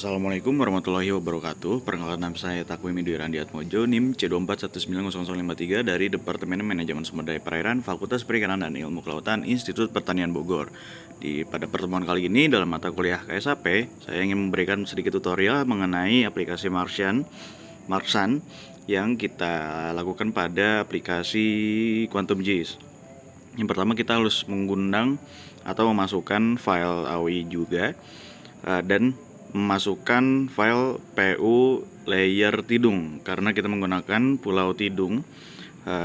Assalamualaikum warahmatullahi wabarakatuh. Perkenalkan, nama saya Takwim Idwirandi Atmojo, NIM C24190053 dari Departemen Manajemen Sumber Daya Perairan, Fakultas Perikanan dan Ilmu Kelautan, Institut Pertanian Bogor. Pada pertemuan kali ini dalam mata kuliah KSAP, saya ingin memberikan sedikit tutorial mengenai aplikasi Marsan yang kita lakukan pada aplikasi Quantum JIS. Yang pertama, kita harus mengundang atau memasukkan file AOI juga, dan memasukkan file PU layer Tidung karena kita menggunakan Pulau Tidung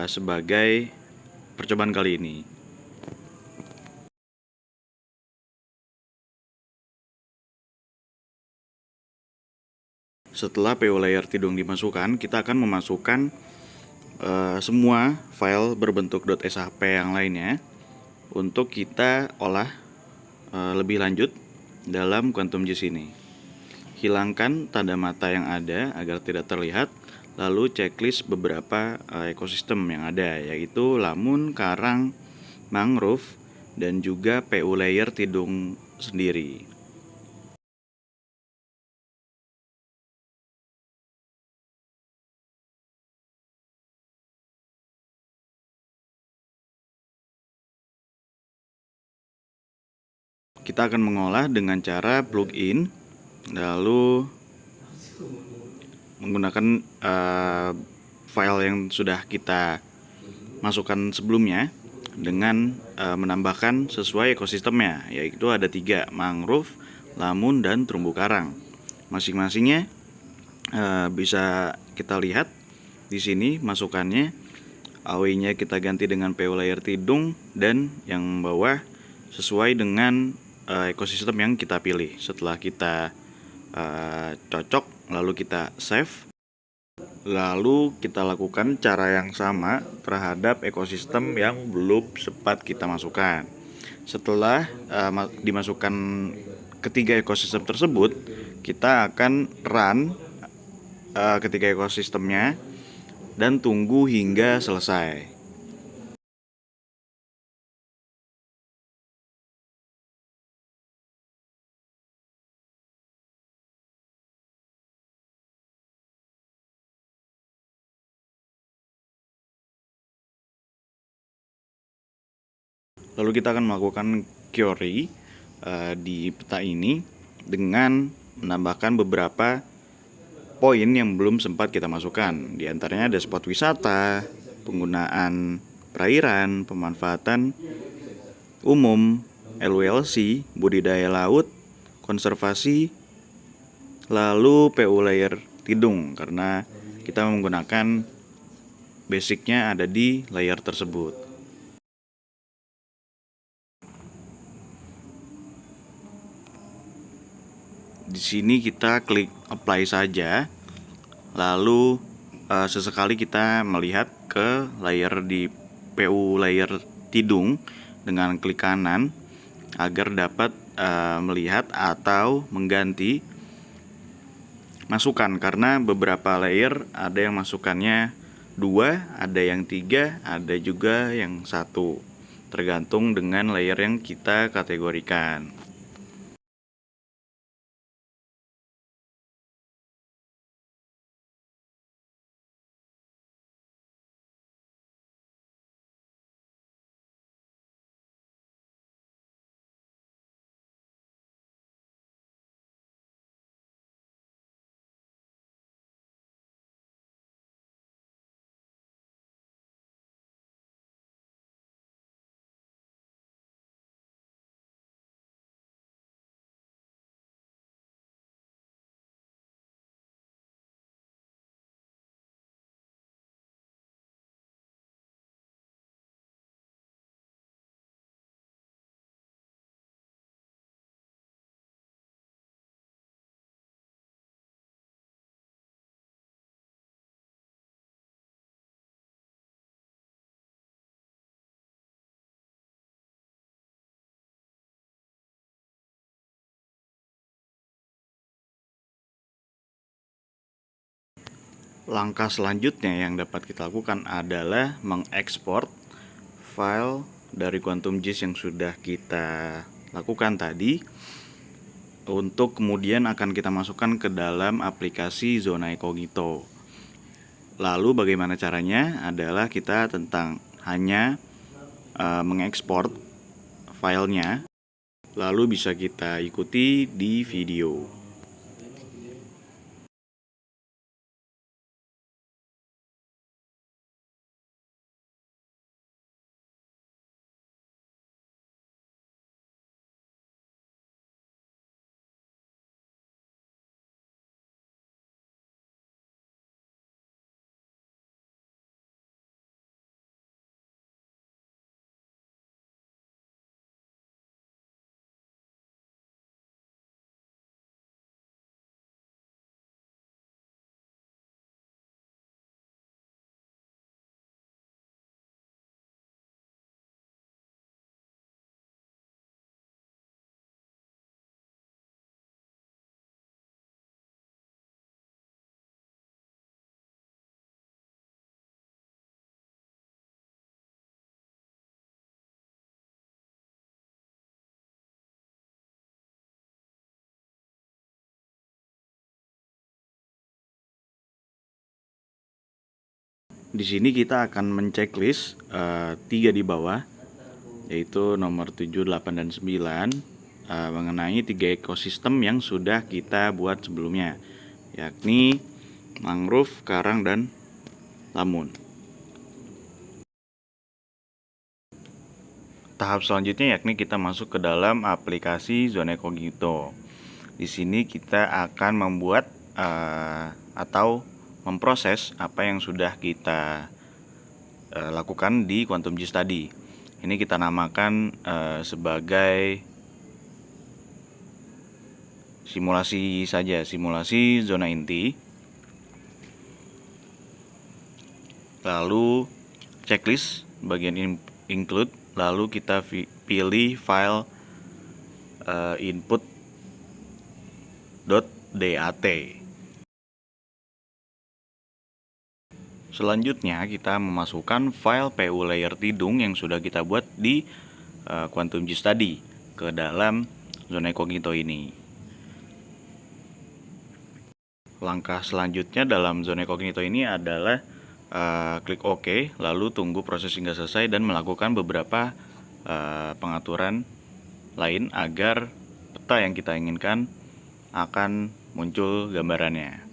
sebagai percobaan kali ini. Setelah PU layer Tidung dimasukkan, kita akan memasukkan semua file berbentuk .shp yang lainnya untuk kita olah lebih lanjut dalam Quantum JIS ini. Hilangkan tanda mata yang ada agar tidak terlihat, lalu checklist beberapa ekosistem yang ada, yaitu lamun, karang, mangrove, dan juga PU layer Tidung sendiri. Kita akan mengolah dengan cara plugin, lalu menggunakan file yang sudah kita masukkan sebelumnya dengan menambahkan sesuai ekosistemnya, yaitu ada 3, mangrove, lamun, dan terumbu karang. Masing-masingnya bisa kita lihat di sini masukannya. AOI-nya kita ganti dengan PU layer Tidung, dan yang bawah sesuai dengan ekosistem yang kita pilih. Setelah kita cocok, lalu kita save. Lalu kita lakukan cara yang sama terhadap ekosistem yang belum sempat kita masukkan. Setelah dimasukkan ketiga ekosistem tersebut, kita akan run ketiga ekosistemnya dan tunggu hingga selesai. Lalu kita akan melakukan query di peta ini dengan menambahkan beberapa poin yang belum sempat kita masukkan. Di antaranya ada spot wisata, penggunaan perairan, pemanfaatan umum, LWLC, budidaya laut, konservasi, lalu PU layer Tidung karena kita menggunakan basicnya ada di layer tersebut. Di sini kita klik apply saja, lalu sesekali kita melihat ke layer di PU layer Tidung dengan klik kanan agar dapat melihat atau mengganti masukan, karena beberapa layer ada yang masukannya 2, ada yang 3, ada juga yang 1, tergantung dengan layer yang kita kategorikan. Langkah selanjutnya yang dapat kita lakukan adalah mengekspor file dari Quantum JIS yang sudah kita lakukan tadi untuk kemudian akan kita masukkan ke dalam aplikasi Zona Incognito. Lalu bagaimana caranya? Adalah kita hanya mengekspor filenya, lalu bisa kita ikuti di video. Di sini kita akan menceklis 3 di bawah, yaitu nomor 7, 8, dan 9 mengenai 3 ekosistem yang sudah kita buat sebelumnya, yakni mangrove, karang, dan lamun. Tahap selanjutnya yakni kita masuk ke dalam aplikasi Zona Incognito. Di sini kita akan membuat atau memproses apa yang sudah kita lakukan di QuantumGIS tadi. Ini kita namakan sebagai simulasi saja, simulasi zona inti. Lalu checklist bagian include, lalu kita pilih file input.dat. Selanjutnya kita memasukkan file PU layer tidung yang sudah kita buat di QuantumGIS tadi ke dalam Zona Incognito ini. Langkah selanjutnya dalam Zona Incognito ini adalah klik OK, lalu tunggu proses hingga selesai dan melakukan beberapa pengaturan lain agar peta yang kita inginkan akan muncul gambarannya.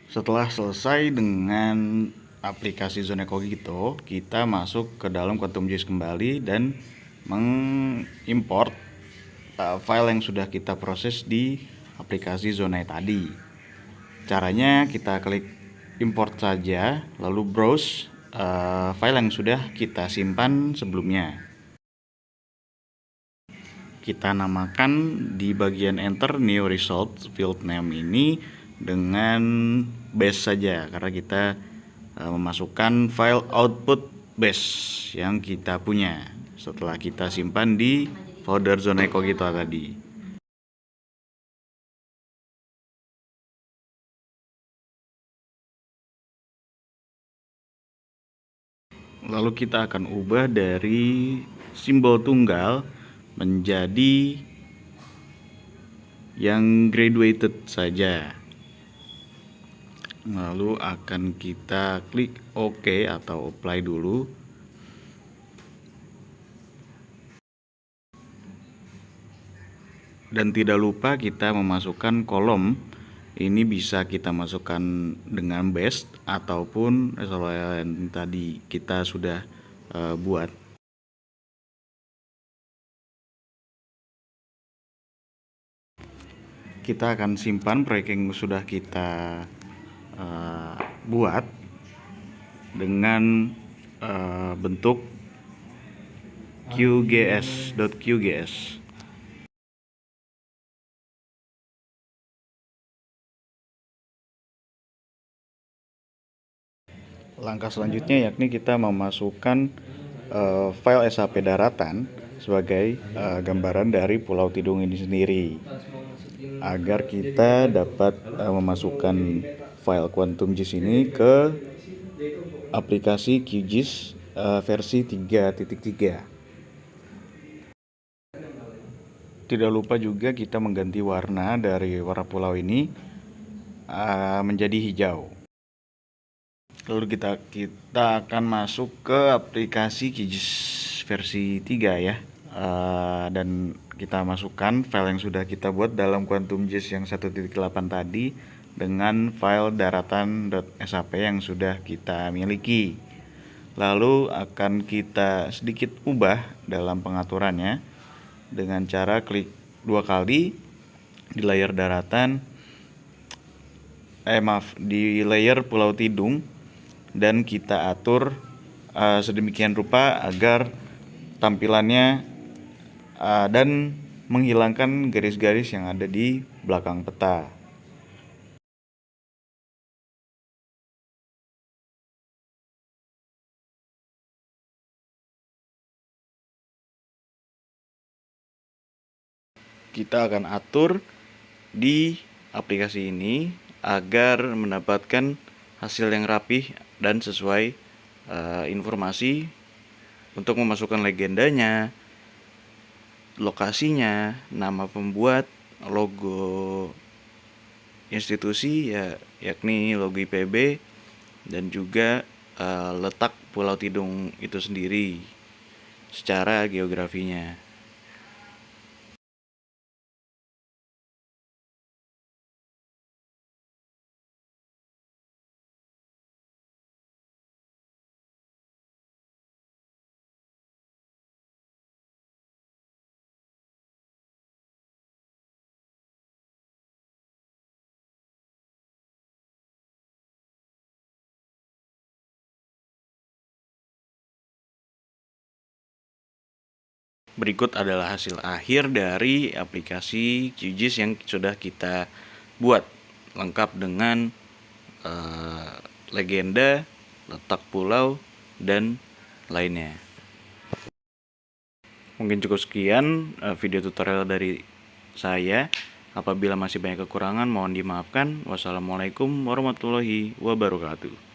Setelah selesai dengan aplikasi Zona Incognito, kita masuk ke dalam QuantumGIS kembali dan mengimport file yang sudah kita proses di aplikasi Zona tadi. Caranya kita klik import saja, lalu browse file yang sudah kita simpan sebelumnya. Kita namakan di bagian enter new result field name ini dengan base saja, karena kita memasukkan file output base yang kita punya setelah kita simpan di folder Zona Incognito tadi. Lalu kita akan ubah dari simbol tunggal menjadi yang graduated saja. Lalu akan kita klik OK atau apply dulu. Dan tidak lupa kita memasukkan kolom. Ini bisa kita masukkan dengan base ataupun yang tadi kita sudah buat. Kita akan simpan proyek yang sudah kita buat dengan bentuk QGS. Langkah selanjutnya yakni kita memasukkan file SAP daratan sebagai gambaran dari Pulau Tidung ini sendiri, agar kita dapat memasukkan file QuantumGIS ini ke aplikasi QGIS versi 3.3. Tidak lupa juga kita mengganti warna dari warna pulau ini menjadi hijau. Lalu kita akan masuk ke aplikasi QGIS versi 3 ya. Dan kita masukkan file yang sudah kita buat dalam Quantum GIS yang 1.8 tadi dengan file daratan.sap yang sudah kita miliki. Lalu akan kita sedikit ubah dalam pengaturannya dengan cara klik 2 kali di layar daratan, di layer Pulau Tidung, dan kita atur sedemikian rupa agar tampilannya dan menghilangkan garis-garis yang ada di belakang peta. Kita akan atur di aplikasi ini agar mendapatkan hasil yang rapih dan sesuai informasi untuk memasukkan legendanya, lokasinya, nama pembuat, logo institusi ya, yakni logo IPB, dan juga letak Pulau Tidung itu sendiri secara geografinya. Berikut adalah hasil akhir dari aplikasi QGIS yang sudah kita buat, lengkap dengan legenda, letak pulau, dan lainnya. Mungkin cukup sekian video tutorial dari saya. Apabila masih banyak kekurangan, mohon dimaafkan. Wassalamualaikum warahmatullahi wabarakatuh.